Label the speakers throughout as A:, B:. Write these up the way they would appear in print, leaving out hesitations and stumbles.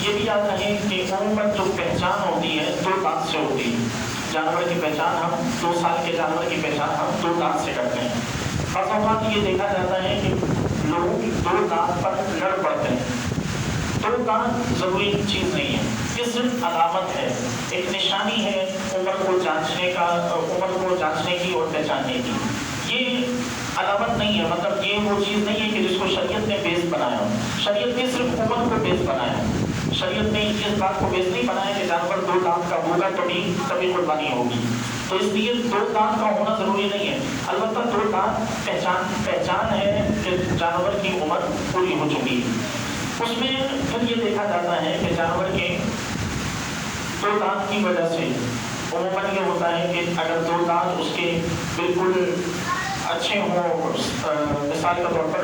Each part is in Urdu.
A: یہ بھی یاد رہے کہ عموماً جو پہچان ہوتی ہے 2 دانت سے ہوتی ہے. جانور کی پہچان ہم 2 سال کے جانور کی پہچان ہم 2 دانت سے کرتے ہیں. بعض اوقات یہ دیکھا جاتا ہے کہ لوگ 2 دانت پر لڑ پڑتے ہیں. 2 دانت ضروری چیز نہیں ہے، یہ صرف علامت ہے، ایک نشانی ہے عمر کو جانچنے کی اور پہچاننے کی. یہ علامت نہیں ہے، مطلب یہ وہ چیز نہیں ہے کہ جس کو شریعت نے بیس بنایا ہو. شریعت نے صرف عمر کو بیس بنایا ہے. شریعت نے اس بات کو بیس نہیں بنایا کہ جانور 2 دانت کا ہوگا تبھی قربانی ہوگی. تو اس لیے 2 دانت کا ہونا ضروری نہیں ہے. البتہ 2 دانت پہچان ہے کہ جانور کی عمر پوری ہو چکی ہے. اس میں پھر یہ دیکھا جاتا ہے کہ جانور کے 2 دانت کی وجہ سے عموماً یہ ہوتا ہے کہ اگر 2 دانت اس کے بالکل اچھے ہوں، مثال کے طور پر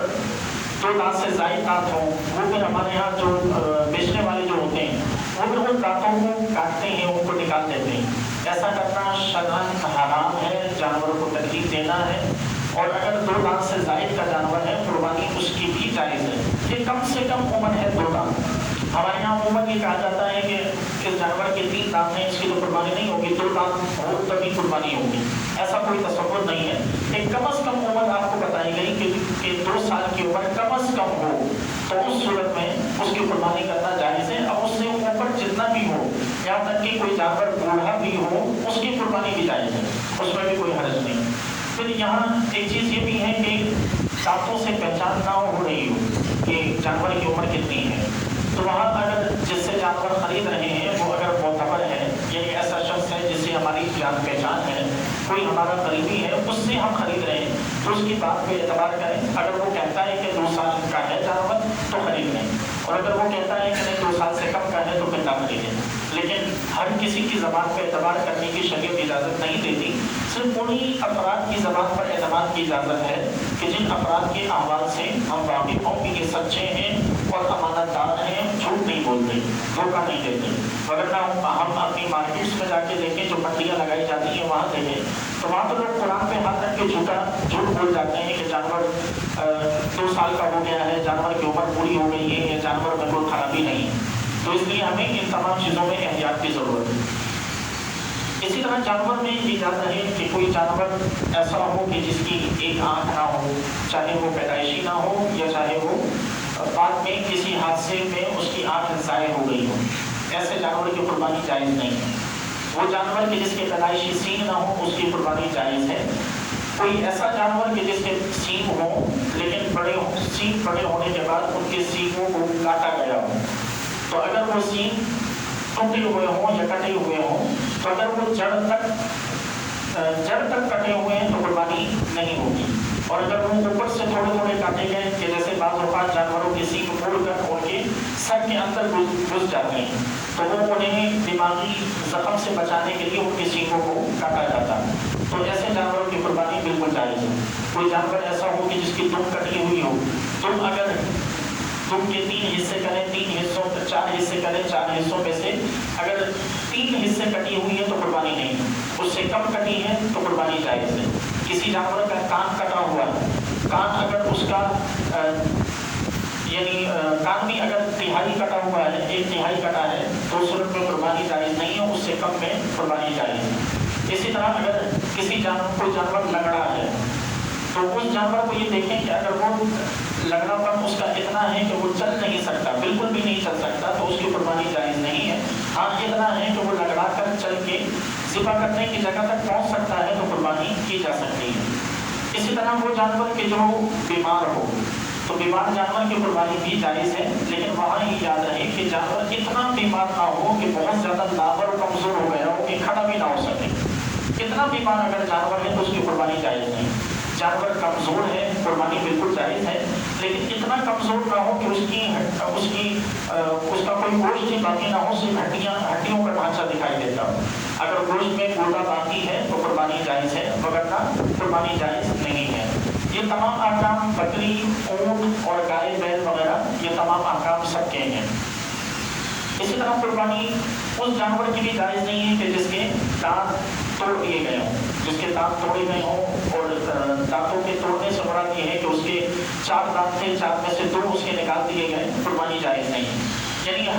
A: 2 دانت سے زائد دانت ہوں، وہ پھر ہمارے یہاں جو بیچنے والے جو ہوتے ہیں وہ پھر ان دانتوں کو کاٹتے ہیں، ان کو نکال دیتے ہیں. ایسا کرنا شرعاً حرام ہے، جانور کو تکلیف دینا ہے. اور اگر 2 دانت سے زائد کا جانور ہے قربانی اس کی بھی جائز ہے. یہ کم سے کم عمر ہے 2 دانت. ہمارے یہاں عموماً یہ کہا جاتا ہے کہ اس جانور کے 3 دانت ہیں، اس کی تو قربانی نہیں ہوگی، 2 دانت ہو تبھی قربانی ہوگی. ایسا کوئی تصور نہیں ہے. ایک کم از کم عمر آپ کو بتائی گئی کہ 2 سال کی عمر کم از کم ہو، تو اس صورت میں اس کی قربانی کرنا جائز ہے. اب اس سے اوپر جتنا بھی ہو، یہاں تک کہ کوئی جانور بوڑھا بھی ہو، اس کی قربانی بھی جائز ہے، اس میں بھی کوئی حرج نہیں. پھر یہاں ایک چیز یہ بھی ہے کہ دانتوں سے پہچان نہ ہو رہی ہو کہ جانور کی عمر کتنی ہے، تو وہاں اگر جس سے جانور خرید رہے ہیں وہ اگر معتبر ہے، یعنی ایسا شخص ہے جس سے ہماری جان پہچان ہے، کوئی ہمارا قریبی ہے، اس سے ہم خرید رہے ہیں، تو اس کی بات پہ اعتبار کریں. اگر وہ کہتا ہے کہ 2 سال کا ہے جانور تو خرید لیں، اور اگر وہ کہتا ہے کہ نہیں 2 سال سے کم کا ہے تو پھر نہ خریدیں. لیکن ہر کسی کی زبان پہ اعتبار کرنے کی شریعت اجازت نہیں دیتی. صرف انہی افراد کی زبان پر اعتماد کی اجازت ہے کہ جن افراد کے احوال سے ہم واقف ہوں کہ یہ سچے ہیں اور امانت دار ہیں، جھوٹ نہیں بولتے، دھوکہ نہیں دیتے. ورنہ ہم اپنی مارکیٹس میں جا کے دیکھیں، جو منڈیاں لگائی جاتی ہیں وہاں دیکھیں تو وہاں تو لوگ قرآن پہ ہاتھ رکھ کے جھوٹ بول جاتے ہیں کہ جانور 2 سال کا ہو گیا ہے، جانور کی عمر پوری ہو گئی ہے، یا جانور میں کوئی خرابی نہیں ہے. تو اس لیے ہمیں ان تمام چیزوں میں احتیاط کی ضرورت ہے. اسی طرح جانور میں یہ یاد رہے کہ کوئی جانور ایسا ہو کہ جس کی ایک آنکھ نہ ہو، چاہے وہ پیدائشی نہ ہو یا چاہے وہ بعد میں کسی حادثے میں اس کی آنکھ ضائع ہو گئی ہو. ایسے جانور کی قربانی جائز نہیں ہے. وہ جانور کہ جس کے پیدائشی سینگ نہ ہو اس کی قربانی جائز ہے. کوئی ایسا جانور کہ جس کے سینگ ہوں لیکن سینگ بڑے ہونے کے بعد ان کے سینگوں کو کاٹا گیا ہو، تو اگر وہ سینگ ٹوٹے ہوئے ہوں یا کٹے ہوئے ہوں، تو اگر وہ جڑ تک کٹے ہوئے ہیں تو قربانی نہیں ہوگی. اور اگر وہ اوپر سے تھوڑے کاٹے گئے کہ جیسے بعض اوقات جانوروں کی سینگ مڑ کر ان کے سر کے اندر گھس جاتے ہیں، تو وہ انہیں دماغی زخم سے بچانے کے لیے ان کی سینگوں کو کاٹا جاتا ہے. تو ایسے جانوروں کی قربانی بالکل جائز ہے. کوئی جانور ایسا ہو کہ جس کی دم کٹی ہوئی ہو، تم اگر دم کے 3 حصے کریں، 3 حصوں 4 حصے کریں، 4 حصوں میں سے اگر 3 حصے کٹی ہوئی ہے تو قربانی نہیں، اس سے کم کٹی ہے تو قربانی جائز ہے. کسی جانور کا کان کٹا ہوا ہے، کان اگر اس کا یعنی کان بھی اگر 1/3 کٹا ہوا ہے، 1/3 کٹا ہے، تو اس صورت میں قربانی جائز نہیں ہے، اس سے کم میں قربانی جائز ہے. اسی طرح اگر کسی کوئی جانور لنگڑا ہے تو اس جانور کو یہ دیکھیں کہ اگر وہ لنگڑا پن اس کا اتنا ہے کہ وہ چل نہیں سکتا، بالکل بھی نہیں چل سکتا، تو اس کی قربانی جائز نہیں ہے. ہاں اتنا ہے کہ وہ لنگڑا کر چل کے ذبح کرنے کی جگہ تک پہنچ سکتا ہے تو قربانی کی جا سکتی ہے. اسی طرح وہ جانور کہ جو بیمار ہو، تو بیمار جانور کی قربانی بھی جائز ہے. لیکن وہاں یہ یاد رہے کہ جانور اتنا بیمار نہ ہو کہ بہت زیادہ لاغر اور کمزور ہو گیا ہو کہ کھڑا بھی نہ ہو سکے. اتنا بیمار اگر جانور ہے تو اس کی قربانی جائز نہیں. جانور کمزور ہے قربانی بالکل جائز ہے، لیکن اتنا کمزور نہ ہو کہ اس کا کوئی گوشت ہی باقی نہ ہو، صرف ہڈیوں کا ڈھانچہ دکھائی دیتا ہو. اگر گوشت میں گودا باقی ہے تو قربانی جائز ہے، وگرنہ قربانی جائز نہیں ہے. یہ تمام احکام بکری، اونٹ اور گائے، بیل وغیرہ یہ تمام احکام سب کے ہیں. اسی طرح قربانی اس جانور کی بھی جائز نہیں ہے کہ جس کے دانت توڑ دیے گئے ہوں، جس کے دانت توڑے گئے ہوں. اور دانتوں کے توڑنے سے مراد یہ ہے کہ اس کے 4 دانت تھے، 4 میں سے 2 اس کے نکال دیے گئے، قربانی جائز نہیں. یعنی ہر